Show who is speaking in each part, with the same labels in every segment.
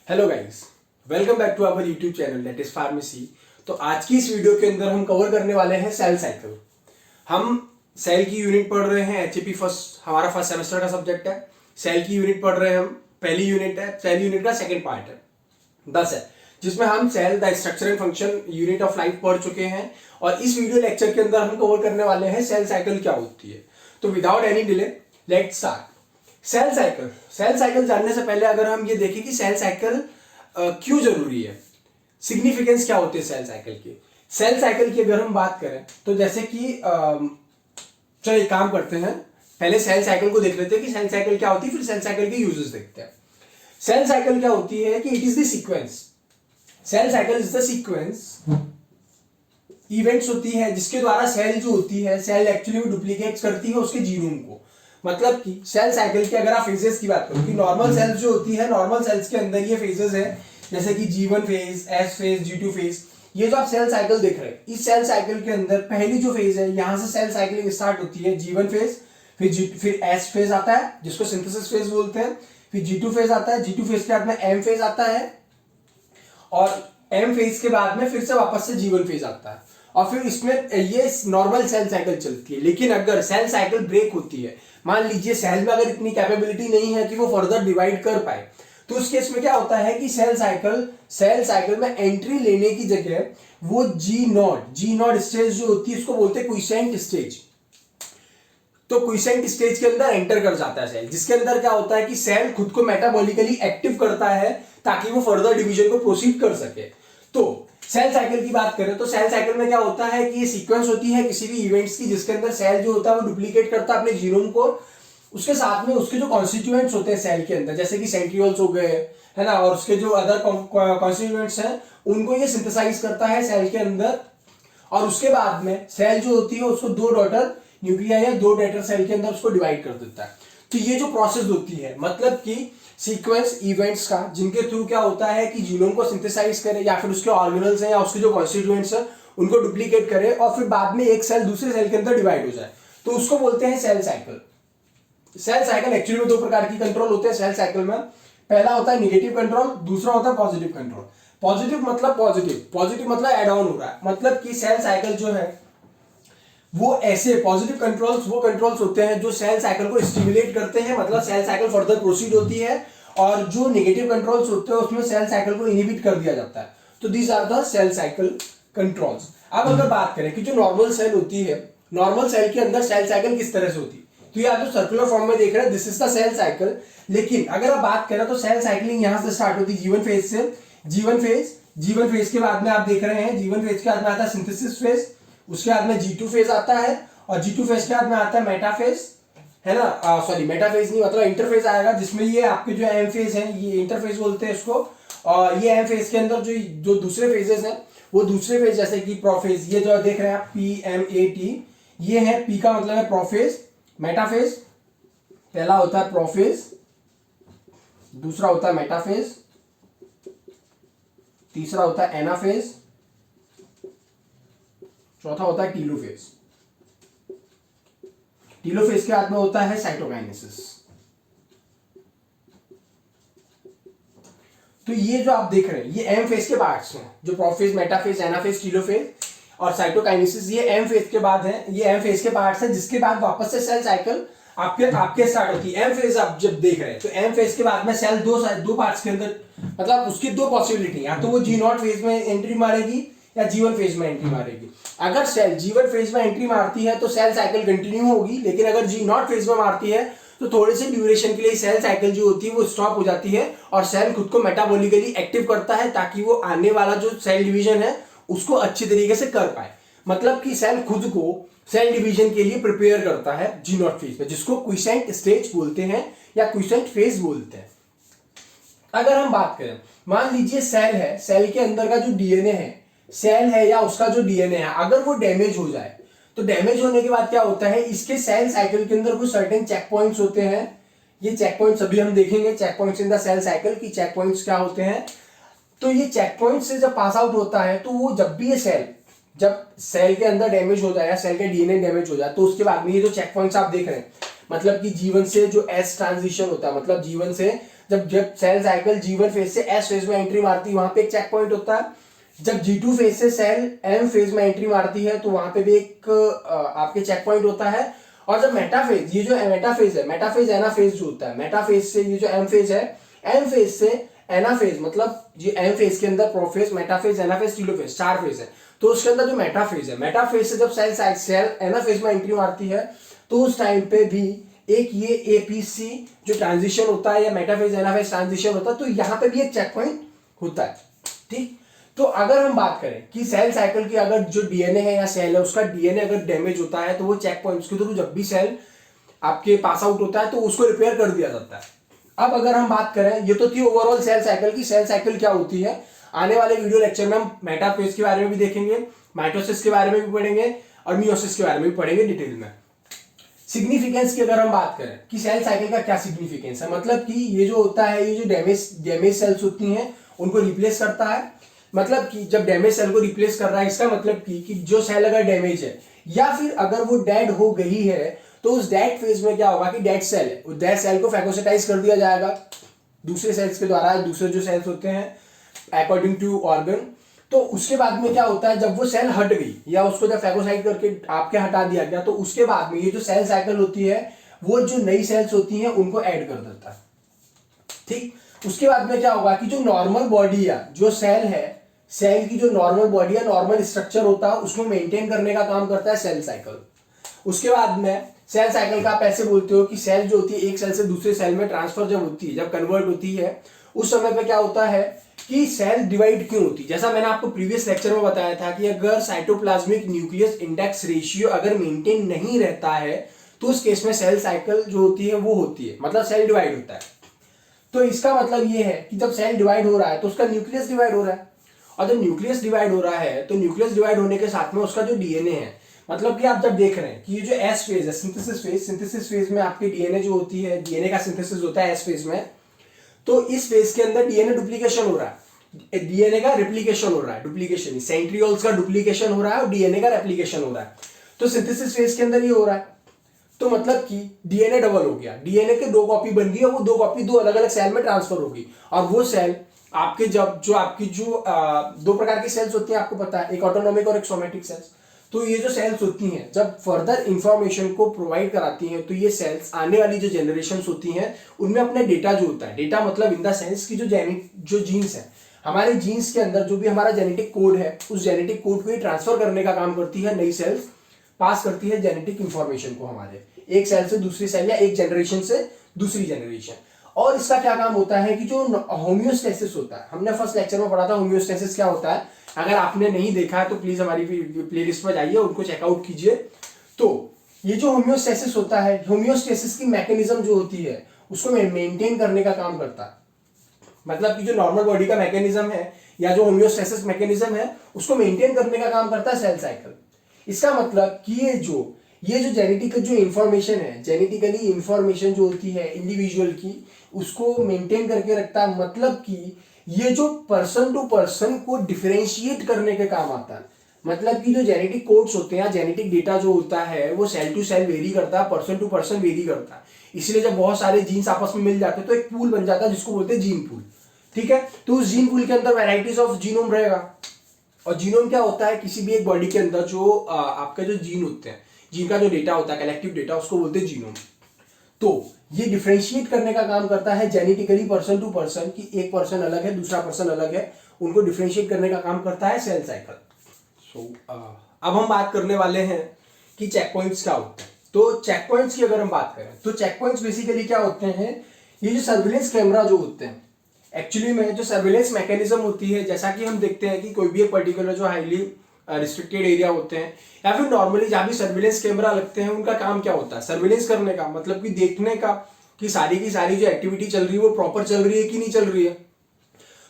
Speaker 1: Hello guys, welcome back to our YouTube channel that is pharmacy. तो आज की इस वीडियो के अंदर हम कवर करने वाले हैं सेल साइकिल। हम सेल की यूनिट पढ़ रहे हैं। एचएपी फर्स्ट हमारा फर्स्ट सेमेस्टर का सब्जेक्ट है। सेल की यूनिट पढ़ रहे हैं हम। पहली यूनिट है, सेल यूनिट का सेकंड पार्ट है 10 है, जिसमें हम cell the structure and function unit of life पढ़ चुके हैं। और इस वीडियो लेक्चर के अंदर हम कवर करने वाले हैं सेल साइकिल क्या होती है। तो without any delay let's start. Cell cycle जानने से पहले अगर हम ये देखें कि सेल साइकिल क्यों जरूरी है, सिग्निफिकेंस क्या होती है सेल साइकिल की। सेल साइकिल की अगर हम बात करें तो जैसे कि चलो एक काम करते हैं, पहले सेल साइकिल को देख लेते हैं कि सेल साइकिल क्या होती है, फिर सेल साइकिल के यूजेस देखते हैं। सेल साइकिल क्या होती है कि it is the sequence. Cell cycle is the sequence events होती है जिसके द्वारा सेल जो होती है, सेल एक्चुअली डुप्लीकेट करती है उसके जीनोम को। मतलब कि सेल साइकिल के अगर आप फेजेस की बात करो कि नॉर्मल सेल्स जो होती है, नॉर्मल सेल्स के अंदर ये फेजेस है, जैसे कि G1 phase, S phase, G2 phase. ये जो आप सेल साइकिल देख रहे हैं, इस सेल साइकिल के अंदर पहली जो फेज है, यहां से सेल साइकिलिंग स्टार्ट होती है। G1 फेज, फिर S फेज आता है जिसको सिंथेसिस फेज बोलते हैं, फिर G2 फेज आता है। G2 फेज के बाद में M फेज आता है और M फेज के बाद में फिर से वापस से G1 फेज आता है और फिर इसमें ये नॉर्मल सेल साइकिल चलती है। लेकिन अगर सेल साइकिल ब्रेक होती है, मान लीजिए सेल में अगर इतनी कैपेबिलिटी नहीं है कि वो फर्दर डिवाइड कर पाए, तो उस केस में क्या होता है कि सेल साइकिल में एंट्री लेने की जगह वो जी नॉट स्टेज जो होती है, इसको बोलते हैं क्विसेंट स्टेज। तो क्विसेंट स्टेज के अंदर एंटर कर जाता है सेल, जिसके अंदर क्या होता है कि सेल खुद को मेटाबॉलिकली एक्टिव करता है ताकि वो फर्दर डिवीजन को प्रोसीड कर सके। तो सेल साइकिल की बात करें तो सेल साइकिल में क्या होता है कि ये सीक्वेंस होती है किसी भी इवेंट्स की, जिसके अंदर सेल जो होता है वो डुप्लीकेट करता है अपने जीनोम को। उसके साथ में उसके जो कॉन्स्टिट्यूएंट्स होते हैं सेल के अंदर, जैसे कि सेंट्रियोल्स हो गए, है ना, और उसके जो अदर कॉन्स्टिट्यूएंट्स हैं, उनको ये सिंथेसाइज करता है सेल के अंदर। और उसके बाद में सेल जो होती है उसको दो डॉटर न्यूक्लिया या दो डॉटर सेल के अंदर उसको डिवाइड कर देता है। तो ये जो प्रोसेस होती है, मतलब कि सीक्वेंस इवेंट्स का, जिनके थ्रू क्या होता है कि जीनोम को सिंथेसाइज करे या फिर उसके ऑर्गेनल्स हैं या उसके जो कॉन्स्टिट्यूएंट्स हैं उनको डुप्लीकेट करे और फिर बाद में एक सेल दूसरे सेल के अंदर डिवाइड हो जाए, तो उसको बोलते हैं cell cycle. Cell cycle actually में दो प्रकार की कंट्रोल होते हैं सेल साइकिल में। पहला होता है निगेटिव कंट्रोल, दूसरा होता है पॉजिटिव कंट्रोल। पॉजिटिव मतलब एड ऑन हो रहा है, मतलब कि सेल साइकिल जो है वो ऐसे पॉजिटिव कंट्रोल्स वो कंट्रोल्स होते हैं जो सेल साइकिल को स्टिमुलेट करते हैं, मतलब सेल साइकिल फर्दर प्रोसीड होती है। और जो नेगेटिव कंट्रोल्स होते हैं उसमें सेल साइकिल को इनहिबिट कर दिया जाता है। तो these are the cell cycle controls. अब अगर बात करें कि जो नॉर्मल सेल होती है, नॉर्मल सेल के अंदर सेल साइकिल किस तरह से होती है, तो ये आप जो सर्कुलर फॉर्म में देख रहे हैं this is the cell cycle. लेकिन अगर आप बात करें तो सेल साइकिलिंग यहां से स्टार्ट होती है G1 फेज से। G1 फेज के बाद में आप देख रहे हैं G1 फेज के बाद में आता है सिंथेसिस फेज, उसके बाद में G2 फेज आता है और G2 फेज के बाद में आता है मेटाफेज, है ना, सॉरी मेटाफेज नहीं, मतलब इंटरफेज आएगा, जिसमें ये आपके जो एम फेज है ये इंटरफेज बोलते हैं इसको। और ये एम फेज के अंदर जो दूसरे फेजेस हैं वो दूसरे फेज, जैसे कि प्रोफेज, ये जो देख रहे हैं आप PMAT, ये है P का मतलब है प्रोफेज। मेटाफेज पहला होता है प्रोफेज, दूसरा होता है मेटाफेज, तीसरा होता है एनाफेज, चौथा होता है टीलोफेज। टीलोफेज के बाद में होता है साइटोकाइनेसिस। तो ये जो आप देख रहे हैं ये एम फेज के पार्ट्स हैं, जो प्रोफेज, मेटाफेज, एनाफेज, टीलोफेज और साइटोकाइनेसिस, ये एम फेज के बाद है, ये एम फेज के पार्ट्स है, जिसके बाद वापस से सेल साइकिल आपके स्टार्ट होती है। एम फेज आप जब देख रहे हैं तो एम फेज के बाद में सेल दो पार्ट्स के अंदर, मतलब उसकी दो पॉसिबिलिटी, या तो वो G0 फेज में एंट्री मारेगी या G1 फेज में एंट्री मारेगी। अगर सेल G1 फेज में एंट्री मारती है तो सेल साइकिल कंटिन्यू होगी, लेकिन अगर G0 फेज में मारती है तो थोड़े से ड्यूरेशन के लिए सेल साइकिल जो होती है वो स्टॉप हो जाती है और सेल खुद को मेटाबॉलिकली एक्टिव करता है ताकि वो आने वाला जो सेल डिवीजन है उसको अच्छी तरीके से कर पाए। मतलब कि सेल खुद को सेल डिवीजन के लिए प्रिपेयर करता है G0 फेज में, जिसको क्विसेंट स्टेज बोलते हैं या क्विसेंट फेज बोलते हैं। अगर हम बात करें, मान लीजिए सेल है, सेल के अंदर का जो डीएनए है, सेल है या उसका जो डीएनए है, अगर वो डैमेज हो जाए तो डैमेज होने के बाद क्या होता है, इसके सेल साइकिल के अंदर कुछ सर्टेन चेक पॉइंट्स होते हैं। ये चेक पॉइंट्स अभी हम देखेंगे, check points in the cell cycle की चेक पॉइंट्स क्या होते हैं। तो ये चेक पॉइंट से जब पास आउट होता है तो वो जब सेल के अंदर डैमेज हो जाए या सेल के डीएनए डैमेज हो जाए तो उसके बाद में ये जो चेक पॉइंट्स आप देख रहे हैं, मतलब कि G1 से जो S ट्रांजिशन होता है, मतलब G1 से जब जब सेल साइकिल G1 फेज से S फेज में एंट्री मारती है वहां पे एक चेक पॉइंट होता है। जब G2 फेज से सेल M फेज में एंट्री मारती है तो वहां पे भी एक आपके चेक पॉइंट होता है। और जब मेटाफेज, ये जो मेटाफेज है, मेटाफेज एनाफेज जो होता है, मेटाफेज से ये जो M फेज है, M फेज से एनाफेज, मतलब ये M फेज के अंदर prophase, metaphase, anaphase, telophase, 4 phase है। तो उसके अंदर जो मेटाफेज है, मेटाफेज से जब सेल एनाफेज में एंट्री मारती है तो उस टाइम पे भी एक ये एपीसी जो ट्रांजिशन होता है या मेटाफेज एनाफेज ट्रांजिशन होता है, तो यहां पे भी एक चेक पॉइंट होता है। ठीक, तो अगर हम बात करें कि सेल साइकिल की अगर जो डीएनए है या सेल है उसका डीएनए अगर डैमेज होता है तो वो चेक पॉइंट्स के थ्रू जब भी सेल आपके पास आउट होता है तो उसको रिपेयर कर दिया जाता है। अब अगर हम बात करें, ये तो थी ओवरऑल सेल साइकिल की, सेल साइकिल क्या होती है। आने वाले वीडियो लेक्चर में हम मेटाफेज के बारे में भी देखेंगे, माइटोसिस के बारे में भी पढ़ेंगे और मियोसिस के बारे में भी पढ़ेंगे डिटेल में। सिग्निफिकेंस की अगर हम बात करें कि सेल साइकिल का क्या सिग्निफिकेंस है, मतलब कि ये जो होता है, ये जो डैमेज सेल्स होती हैं उनको रिप्लेस करता है। मतलब कि जब डैमेज सेल को रिप्लेस कर रहा है, इसका मतलब कि जो सेल अगर डैमेज है या फिर अगर वो डेड हो गई है तो उस डेड फेज में क्या होगा कि डेड सेल है, उस डेड सेल को फैगोसाइटाइज कर दिया जाएगा दूसरे सेल्स के द्वारा, दूसरे जो सेल्स होते हैं अकॉर्डिंग टू ऑर्गन। तो उसके बाद में क्या होता है, जब वो सेल हट गई या उसको जब फैगोसाइट करके आपके हटा दिया गया तो उसके बाद में ये जो सेल साइकिल होती है वो जो नई सेल्स होती हैं उनको ऐड कर देता है। ठीक, उसके बाद में क्या होगा कि जो नॉर्मल बॉडी है, जो सेल है, सेल की जो नॉर्मल बॉडी है, नॉर्मल स्ट्रक्चर होता है, उसको मेंटेन करने का काम करता है सेल साइकिल। उसके बाद में सेल साइकिल का आप ऐसे बोलते हो कि सेल जो होती है एक सेल से दूसरे सेल में ट्रांसफर जब होती है, जब कन्वर्ट होती है, उस समय पे क्या होता है कि सेल डिवाइड क्यों होती है। जैसा मैंने आपको प्रीवियस लेक्चर में बताया था कि अगर साइटोप्लाज्मिक न्यूक्लियस इंडेक्स रेशियो अगर मेंटेन नहीं रहता है तो उस केस में सेल साइकिल जो होती है वो होती है, मतलब सेल डिवाइड होता है। तो इसका मतलब ये है कि जब सेल डिवाइड हो रहा है तो उसका न्यूक्लियस डिवाइड हो रहा है, और जब न्यूक्लियस डिवाइड हो रहा है तो न्यूक्लियस डिवाइड होने के साथ में उसका जो डीएनए है, मतलब कि आप जब देख रहे हैं कि ये जो एस फेज है, सिंथेसिस फेज में आपके डीएनए जो होती है, डीएनए का सिंथेसिस होता है एस फेज में। तो इस फेज के अंदर डीएनए डुप्लीकेशन हो रहा है, डीएनए का रेप्लिकेशन हो रहा है, डुप्लीकेशन, सेंट्रियोल्स का डुप्लीकेशन हो रहा है और डीएनए का रेप्लिकेशन हो रहा है। तो सिंथेसिस फेज के अंदर ये हो रहा है, तो मतलब कि डीएनए डबल हो गया, डीएनए के 2 कॉपी बन गई और वो 2 कॉपी 2 अलग अलग सेल में ट्रांसफर होगी। और वो सेल आपके जब जो आपकी जो 2 प्रकार की सेल्स होती हैं आपको पता है, एक ऑटोनॉमिक और एक सोमेटिक सेल्स। तो ये जो सेल्स होती हैं जब फर्दर इंफॉर्मेशन को प्रोवाइड कराती हैं तो ये सेल्स आने वाली जो जनरेशंस होती हैं उनमें अपने डेटा जो होता है, डेटा मतलब इन द सेंस की जो जीन्स है, हमारे जीन्स के अंदर जो भी हमारा जेनेटिक कोड है, उस जेनेटिक कोड को ट्रांसफर करने का काम करती है नई सेल्स, पास करती है जेनेटिक इंफॉर्मेशन को हमारे एक सेल से दूसरी सेल या एक जनरेशन से दूसरी जनरेशन। और इसका क्या काम होता है कि जो होम्योस्टेसिस होता है, हमने फर्स्ट लेक्चर में पढ़ा था होम्योस्टेसिस क्या होता है। अगर आपने नहीं देखा है तो प्लीज हमारी प्लेलिस्ट पर जाइए, उनको चेकआउट कीजिए। तो ये जो होम्योस्टेसिस होता है, होम्योस्टेसिस की मैकेनिज्म जो होती है उसको मेंटेन करने का काम करता है। मतलब कि जो नॉर्मल बॉडी का मैकेनिज्म है या जो होम्योस्टेसिस मैकेनिज्म है उसको मेंटेन करने का काम करता है सेल साइकिल। इसका मतलब कि ये जो जेनेटिक जो इंफॉर्मेशन है, जेनेटिकली इंफॉर्मेशन जो होती है इंडिविजुअल की, उसको मेंटेन करके रखता है। मतलब कि ये जो पर्सन टू पर्सन को डिफरेंशिएट करने के काम आता है। मतलब कि जो जेनेटिक कोड्स होते हैं, जेनेटिक डेटा जो होता है वो सेल टू सेल वेरी करता है, पर्सन टू पर्सन वेरी करता है। इसलिए जब बहुत सारे जीन्स आपस में मिल जाते हैं तो एक पूल बन जाता है जिसको बोलते हैं जीन पूल। ठीक है, तो उस जीन पूल के अंदर वैरायटीज ऑफ जीनोम रहेगा। और जीनोम क्या होता है, किसी भी एक बॉडी के अंदर जो आपके जो जीन होते हैं, जीन का जो डेटा होता है, कलेक्टिव डेटा, उसको बोलते हैं जीनोम। तो ये डिफरेंशिएट करने का काम करता है जेनेटिकली पर्सन टू पर्सन, कि एक पर्सन अलग है दूसरा पर्सन अलग है, उनको डिफरेंशिएट करने का काम करता है सेल साइकिल। अब हम बात करने वाले हैं कि चेक पॉइंट्स क्या होते हैं। तो चेक पॉइंट्स की अगर हम बात करें तो चेक पॉइंट्स बेसिकली क्या होते हैं, ये जो सर्विलेंस कैमरा जो होते हैं, एक्चुअली में जो सर्विलेंस मैकेनिज्म होती है, जैसा कि हम देखते हैं कि कोई भी एक पर्टिकुलर जो हाईली रिस्ट्रिक्टेड एरिया होते हैं या फिर नॉर्मली जहां भी सर्विलेंस कैमरा लगते हैं, उनका काम क्या होता है, सर्विलेंस करने का, मतलब कि देखने का कि सारी की सारी जो एक्टिविटी चल रही है वो प्रॉपर चल रही है कि नहीं चल रही है।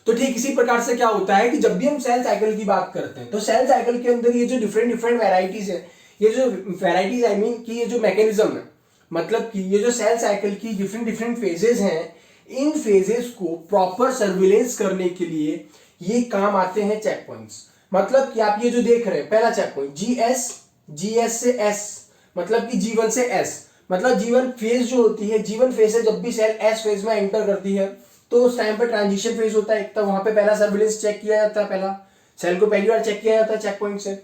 Speaker 1: तो ठीक इसी प्रकार से क्या होता है कि जब भी हम सेल साइकिल की बात करते हैं तो सेल साइकिल के अंदर ये जो डिफरेंट वैरायटीज है, ये जो वैरायटीज आई मीन कि ये जो मैकेनिज्म है, मतलब कि ये जो सेल साइकिल की डिफरेंट फेजेस हैं, इन फेजेस को प्रॉपर सर्विलेंस करने के लिए ये काम आते हैं चेक पॉइंट्स। मतलब कि आप ये जो देख रहे हैं पहला चेक पॉइंट जीएस से एस, मतलब कि G1 से S, मतलब जीवन फेज जो होती है, जीवन फेज से जब भी सेल एस फेज में एंटर करती है तो उस टाइम पे ट्रांजिशन फेज होता है। एक तो वहां पे पहला सर्विलेंस चेक किया जाता है, पहला सेल को पहली बार चेक किया जाता है चेक पॉइंट से।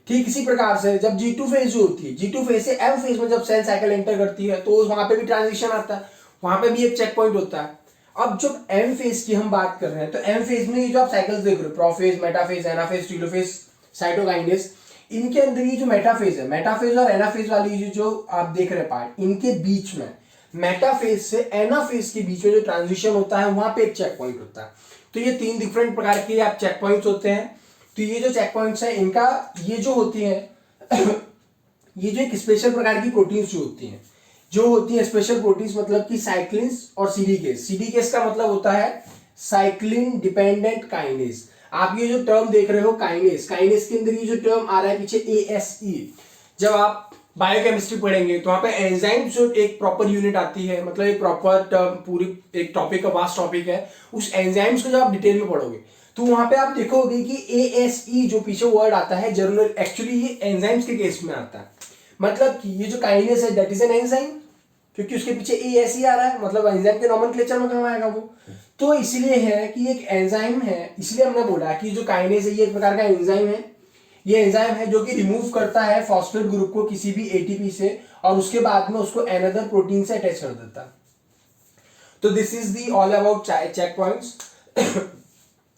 Speaker 1: ठीक इसी प्रकार से जब G2 फेज जो होती है, G2 फेज से M फेज में जब सेल साइकिल एंटर करती है तो वहां पे भी ट्रांजिशन आता है, वहां पे भी एक चेक पॉइंट होता है। अब जब M फेज की हम बात कर रहे हैं तो M फेज में ये जो आप साइकिल्स देख रहे हो, प्रोफेज, मेटाफेज, एनाफेज, टेलोफेज, साइटोकाइनेस, इनके अंदर ये जो मेटाफेज है, मेटाफेज और एनाफेज वाली जो आप देख रहे हैं पार्ट, इनके बीच में मेटाफेज से एनाफेज के बीच में जो ट्रांजिशन होता है वहां पे एक चेक पॉइंट होता है। तो ये 3 डिफरेंट प्रकार के आप चेक पॉइंट्स होते हैं। तो ये जो चेक पॉइंट्स है इनका ये जो होती है ये जो एक स्पेशल प्रकार की प्रोटीन्स जो होती है स्पेशल प्रोटीन्स, मतलब कि साइक्लिन्स और सीडीकेस। सीडीकेस का मतलब होता है साइक्लिन डिपेंडेंट काइनेज। आप ये जो टर्म देख रहे हो काइनेज, काइनेज के अंदर ये जो टर्म आ रहा है पीछे ASE, जब आप बायोकेमिस्ट्री पढ़ेंगे तो वहां पे एंजाइम जो एक प्रॉपर यूनिट आती है, मतलब एक प्रॉपर टर्म, पूरी एक टॉपिक का वास्ट टॉपिक है, उस एंजाइम्स को जब आप डिटेल में पढ़ोगे तो वहां पे आप देखोगे कि ASE जो पीछे वर्ड आता है जर्नल, एक्चुअली ये एंजाइम्स के केस में आता है। मतलब कि ये जो काइनेस है दैट इज एन एंजाइम, क्योंकि उसके पीछे ASE आ रहा है, मतलब एंजाइम के नोमेनक्लेचर में कहाँ आएगा वो। तो इसलिए है कि एक एंजाइम है, इसलिए हमने बोला कि जो काइनेस है ये एक प्रकार का एंजाइम है। ये एंजाइम है जो कि रिमूव करता है फॉस्फेट ग्रुप को किसी भी ATP से और उसके बाद में उसको अनदर प्रोटीन से अटैच कर देता है। तो this is the all about check points.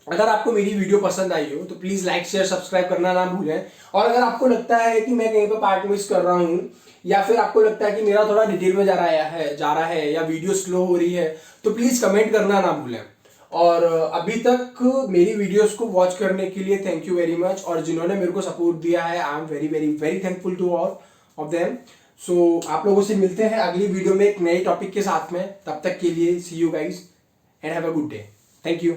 Speaker 1: अगर आपको मेरी वीडियो पसंद आई हो तो प्लीज लाइक शेयर सब्सक्राइब करना ना भूलें। और अगर आपको लगता है कि मैं कहीं पर पार्ट मिस कर रहा हूं, या फिर आपको लगता है कि मेरा थोड़ा डिटेल में जा रहा है या वीडियो स्लो हो रही है, तो प्लीज कमेंट करना ना भूलें। और अभी तक मेरी वीडियोस को वॉच करने के लिए थैंक यू वेरी मच, और जिन्होंने मेरे को सपोर्ट दिया है I am very very very thankful to all of them. So आप लोगों से मिलते हैं अगली वीडियो में एक नए टॉपिक के साथ में। तब तक के लिए see you guys and have a good day. Thank you.